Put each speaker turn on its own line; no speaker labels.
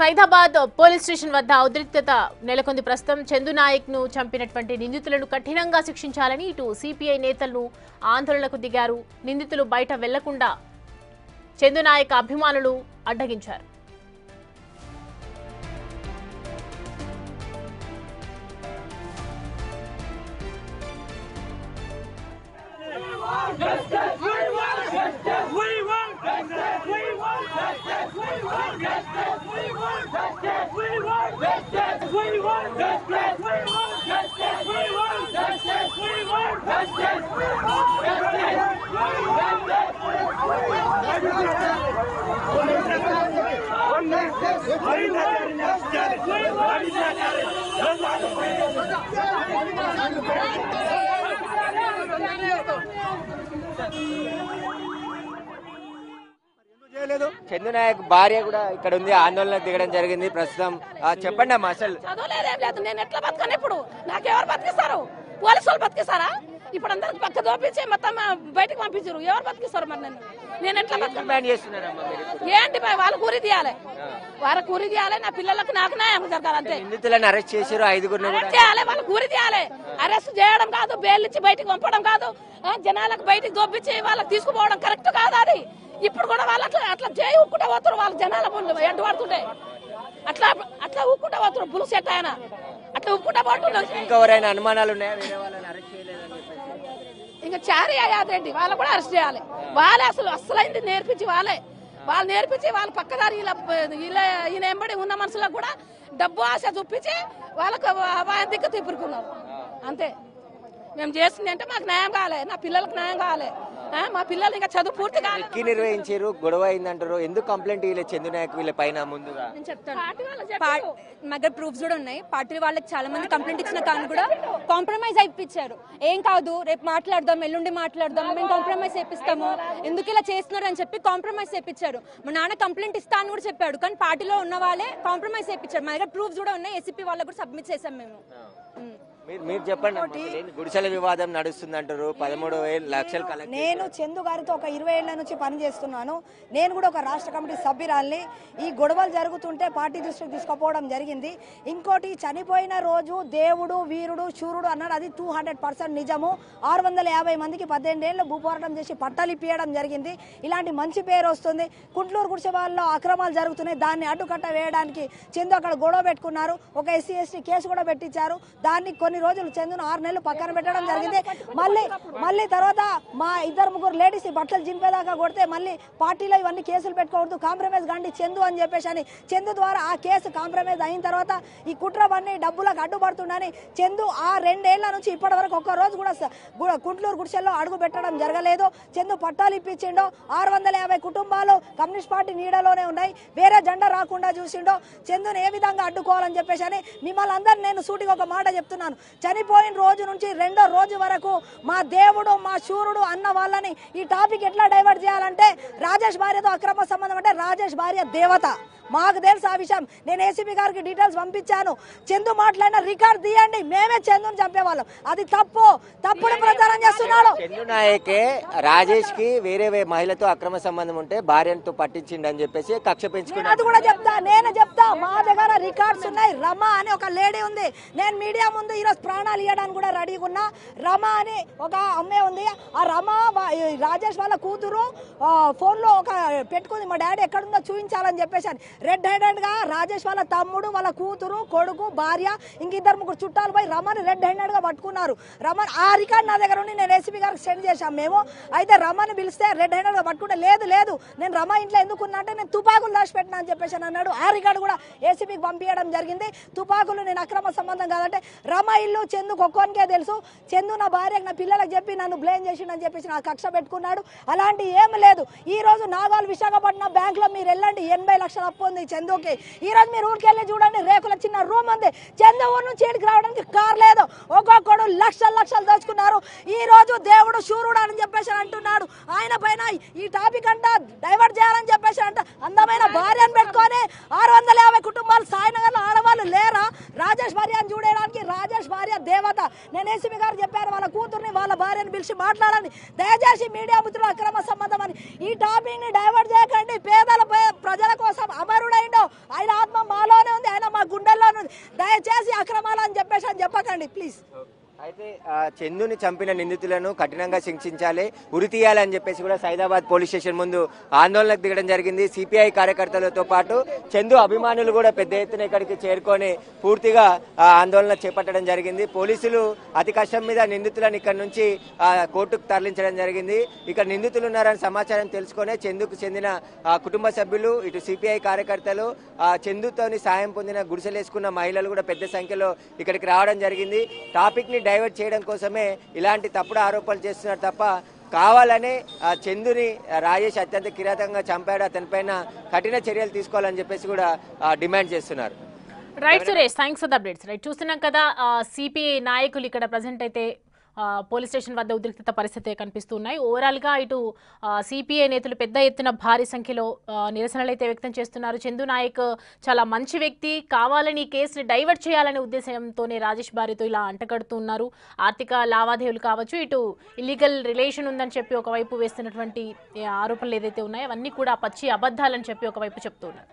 Saidabad police station వద్ద ఉద్రిక్తత నెలకొంది. ప్రస్తుతం చందు నాయక్ ను చంపినటువంటి నిందితులను కఠినంగా శిక్షించాలని ఇటు సిపిఐ నేతలు ఆందోళనకు దిగారు. నిందితులు బయట వెళ్లకుండా చందు నాయక్ అభిమానులు అడ్డగించారు.
చందు నాయక్ భార్య కూడా ఇక్కడ ఉంది, ఆందోళనకు దిగడం జరిగింది. ప్రస్తుతం చెప్పండి అమ్మా, అసలు
నేను ఎట్లా బతకను? ఇప్పుడు నాకెవరు బతికిస్తారు? పోలీసు వాళ్ళు బతికిస్తారా? ఇప్పుడు అందరికి పక్క దోపించి మొత్తం బయటకు పంపించారు. ఎవరు బతికిస్తారు? మరి నేను ఎట్లా ఏంటి వాళ్ళ కూరి తీయాలి, వాళ్ళ కూరి తీయాలి. నా పిల్లలకు నాకు న్యాయం జరగాలి అంతే.
నిందితులను అరెస్ట్ చేశారు, 5
అరెస్ట్ చేయాలి, వాళ్ళ కూరి తీయాలి. అరెస్ట్ చేయడం కాదు, బెయిల్ ఇచ్చి బయటకు పంపడం కాదు, జనాలకు బయటకు దోపించి వాళ్ళకి తీసుకుపోవడం కరెక్ట్ కాదు. అది ఇప్పుడు కూడా వాళ్ళు అట్లా చేయి ఊక్కుంటా పోతారు. వాళ్ళ జనాల ఎంటు పడుతుంటే అట్లా అట్లా ఊక్కుంటా పోతారు. బులు సెట్ ఆయన అట్లా ఊక్కుంటా పోతున్నారు.
ఇంకెవరైనా అనుమానాలు ఉన్నాయా?
ఇంకా చారి యాదరెడ్డి వాళ్ళ కూడా అరెస్ట్ చేయాలి. వాళ్ళే అసలైంది నేర్పించి వాళ్ళు నేర్పించి వాళ్ళ పక్కదారి ఈయన ఎంబడి ఉన్న మనుషులకు కూడా డబ్బు ఆశ చూపించి వాళ్ళకు దిక్కు తిప్పుకున్నారు అంతే. మేము చేసింది అంటే మాకు న్యాయం కావాలి, నా పిల్లలకు న్యాయం కావాలి. మా పిల్లలు ఇంకా చదువు పూర్తి కావాలి.
నిర్వహించారు, గొడవ అయిందంటారు. ఎందుకు కంప్లైంట్ ఇవ్వలేదు చందు నాయక్ వీళ్ళ పైన? ముందుగా
నేను చెప్తాను, మా దగ్గర ప్రూఫ్స్ కూడా ఉన్నాయి. పార్టీ వాళ్ళకి చాలా మంది కంప్లైంట్ ఇచ్చిన కానీ కూడా కాంప్రమైజ్ అయిపించారు. ఏం కాదు, రేపు మాట్లాడదాం, ఎల్లుండి మాట్లాడదాం, మేము కాంప్రమైజ్ అయిపిస్తాము, ఎందుకు ఇలా చేస్తున్నారు అని చెప్పి కాంప్రమైజ్ అయిపించారు. మా నాన్న కంప్లైంట్ ఇస్తా అని కూడా చెప్పాడు, కానీ పార్టీలో ఉన్న వాళ్ళే కాంప్రమైజ్ అయిపించారు. మా దగ్గర ప్రూఫ్స్ కూడా ఉన్నాయి, ఏసీపీ వాళ్ళకి కూడా సబ్మిట్ చేసాం మేము.
మీరు చెప్పండి, గుడిసెల వివాదం నడుస్తుంది అంటారు, 13 లక్షలు కలెక్ట్.
నేను చందు గారితో ఒక 20 ఏళ్ల నుంచి పనిచేస్తున్నాను. నేను కూడా ఒక రాష్ట్ర కమిటీ సభ్యురాల్ని. ఈ గొడవలు జరుగుతుంటే పార్టీ దృష్టికి తీసుకుపోవడం జరిగింది. ఇంకోటి, చనిపోయిన రోజు దేవుడు వీరుడు శూరుడు అన్నాడు, అది 200% నిజము. 650 మందికి 18 ఏళ్ళు భూపోరాటం చేసి పట్టాలు ఇప్పియడం జరిగింది. ఇలాంటి మంచి పేరు వస్తుంది. కుంట్లూరు గుడిసె వాళ్ళలో అక్రమాలు జరుగుతున్నాయి, దాన్ని అడ్డుకట్ట వేయడానికి చందు అక్కడ గొడవ పెట్టుకున్నారు. ఒక SC ST కేసు కూడా పెట్టించారు. దాన్ని కొన్ని రోజులు చందును 6 నెలలు పక్కన పెట్టడం జరిగింది. మళ్ళీ తర్వాత మా 2-3 లేడీస్ బట్టలు జింపేదాకా కొడితే మళ్ళీ పార్టీలో ఇవన్నీ కేసులు పెట్టుకోవద్దు, కాంప్రమైజ్ కాండి చందు అని చెప్పేసి అని చందు ద్వారా ఆ కేసు కాంప్రమైజ్ అయిన తర్వాత ఈ కుట్రవన్నీ డబ్బులకు అడ్డుపడుతుండని చందు ఆ 2 ఏళ్ల నుంచి ఇప్పటి వరకు ఒక్క రోజు కూడా కుంట్లూరు గుడిసెల్లో అడుగు పెట్టడం జరగలేదు. చందు పట్టాలు ఇప్పించిండో, 650 కుటుంబాలు కమ్యూనిస్ట్ పార్టీ నీడలోనే ఉన్నాయి, వేరే జెండా రాకుండా చూసిండో. చందును ఏ విధంగా అడ్డుకోవాలని చెప్పేసి అని మిమ్మల్ని అందరు నేను సూటిగా ఒక మాట చెప్తున్నాను. చనిపోయిన రోజు నుంచి 2వ రోజు వరకు మా దేవుడు మా శూరుడు అన్న వాళ్ళని ఈ టాపిక్ ఎట్లా డైవర్ట్ చేయాలంటే, రాజేష్ భార్యతో అక్రమ సంబంధం అంటే రాజేష్ భార్య దేవత, మాకు తెలుసు ఆ విషయం. నేను ఏసీపీ గారికి డీటెయిల్స్ పంపించాను. చందు మాట్లాడిన రికార్డ్ తీయండి, మేమే చందుని చంపేవాళ్ళం. అది తప్పుడు ప్రచారం చేస్తున్నాడు.
చందు నాయకే రాజేష్ కి వేరే మహిళతో అక్రమ సంబంధం ఉంటే భార్యతో పట్టించిండి అని చెప్పేసి కక్ష పెంచుకున్నాడు.
అది కూడా నేను చెప్తా, మా దగ్గర రికార్డ్స్ ఉన్నాయి. రమ అని ఒక లేడీ ఉంది, నేను మీడియా ముందు ఈరోజు ప్రాణాలు ఇవ్వడానికి కూడా రెడీగా ఉన్నా. రమ అని ఒక అమ్మాయి ఉంది. ఆ రమ రాజేష్ వాళ్ళ కూతురు ఫోన్ లో ఒక పెట్టుకుంది, మా డాడీ ఎక్కడుందో చూపించాలని చెప్పేసి అని. రెడ్ హ్యాండెడ్ గా రాజేష్ వాళ్ళ తమ్ముడు, వాళ్ళ కూతురు, కొడుకు, భార్య, ఇంక 2-3 చుట్టాలు పోయి రమని రెడ్ హ్యాండెడ్ గా పట్టుకున్నారు. రమన్ ఆ రికార్డ్ నా దగ్గర ఉండి నేను ఏసీపీ గారికి సెండ్ చేశాం మేము. అయితే రమని పిలిస్తే రెడ్ హ్యాండెడ్ గా పట్టుకుంటే లేదు నేను రమ ఇంట్లో ఎందుకున్నా అంటే నేను తుపాకులు దాచిపెట్టినా అని చెప్పేసి అన్నాడు. ఆ రికార్డు కూడా ఏసీపీకి పంపించడం జరిగింది. తుపాకులు నేను అక్రమ సంబంధం కాదంటే రమ ఇల్లు చందుకు ఒక్కొనికే తెలుసు. చందు నా భార్యకు నా పిల్లలకు చెప్పి నన్ను బ్లేమ్ చేసిండని చెప్పేసి నా కక్ష పెట్టుకున్నాడు. అలాంటి ఏమి లేదు. ఈ రోజు నాగాలు విశాఖపట్నం బ్యాంక్ లో మీరు వెళ్ళండి, 80 లక్షల అప్పు ఉంది చందుకి. ఈ రోజు మీరు ఊరికి వెళ్ళి చూడండి, రేకుల చిన్న రూమ్ ఉంది. చందు ఊరు నుంచి ఇక్కడికి రావడానికి కార్ లేదు. ఒక్కొక్కడు లక్షలు దోచుకున్నారు. ఈ రోజు దేవుడు శూరుడు అని చెప్పేసి అంటున్నాడు. ఆయన పైన ఈ టాపిక్ అంట డైవర్ట్ చేయాలని చెప్పేసి అంట అందమైన భార్యను పెట్టుకొని 650 కుటుంబాలు సాయినగర్ లో ఆడవాళ్ళు లేరా? రాజేష్ భార్యను చూడడానికి రాజేష్ భార్య దేవత. నేను ఏసీపీ గారు చెప్పారు వాళ్ళ కూతుర్ని వాళ్ళ భార్యను పిలిచి మాట్లాడండి. దయచేసి మీడియా మిత్రులు అక్రమ సంబంధం అని ఈ టాపిక్ ని డైవర్ట్ చేయకండి. పేదల ప్రజల కోసం అమరుడైండో ఆయన ఆత్మ చేయండి ప్లీజ్.
అయితే చందుని చంపిన నిందితులను కఠినంగా శిక్షించాలి, ఉరి తీయాలని చెప్పేసి కూడా సైదాబాద్ పోలీస్ స్టేషన్ ముందు ఆందోళనకు దిగడం జరిగింది. సిపిఐ కార్యకర్తలతో పాటు చందు అభిమానులు కూడా పెద్ద ఎత్తున ఇక్కడికి చేరుకొని పూర్తిగా ఆందోళన చేపట్టడం జరిగింది. పోలీసులు అతి కష్టం మీద నిందితులను ఇక్కడ నుంచి కోర్టుకు తరలించడం జరిగింది. ఇక్కడ నిందితులు ఉన్నారని సమాచారం తెలుసుకునే చందుకు చెందిన కుటుంబ సభ్యులు, ఇటు సిపిఐ కార్యకర్తలు, చందుతోని సాయం పొందిన గుడిసెలేసుకున్న మహిళలు కూడా పెద్ద సంఖ్యలో ఇక్కడికి రావడం జరిగింది. టాపిక్ ని డైవర్ట్ చేయడం కోసమే ఇలాంటి తప్పుడు ఆరోపణలు చేస్తున్నారు తప్ప కావాలనే చందుని రాజేష్ అత్యంత కిరాతకంగా చంపాడు, అతనిపైన కఠిన చర్యలు తీసుకోవాలని చెప్పేసి కూడా డిమాండ్ చేస్తున్నారు.
Right Suresh, thanks for the updates. Right, చూస్తున్నాం కదా సిపిఐ నాయకులు ఇక్కడ ప్రజెంట్ అయితే పోలీస్ స్టేషన్ వద్ద ఉద్రిక్తత పరిస్థితి కనిపిస్తున్నాయి. ఓవరాల్గా ఇటు సిపిఐ నేతలు పెద్ద ఎత్తున భారీ సంఖ్యలో నిరసనలు అయితే వ్యక్తం చేస్తున్నారు. చందు నాయక్ చాలా మంచి వ్యక్తి, కావాలని కేసుని డైవర్ట్ చేయాలనే ఉద్దేశంతోనే రాజేష్ భార్యతో ఇలా అంటగడుతున్నారు. ఆర్థిక లావాదేవీలు కావచ్చు, ఇటు ఇల్లీగల్ రిలేషన్ ఉందని చెప్పి ఒకవైపు వేస్తున్నటువంటి ఆరోపణలు ఏదైతే ఉన్నాయో అవన్నీ కూడా పచ్చి అబద్ధాలని చెప్పి ఒకవైపు చెప్తున్నారు.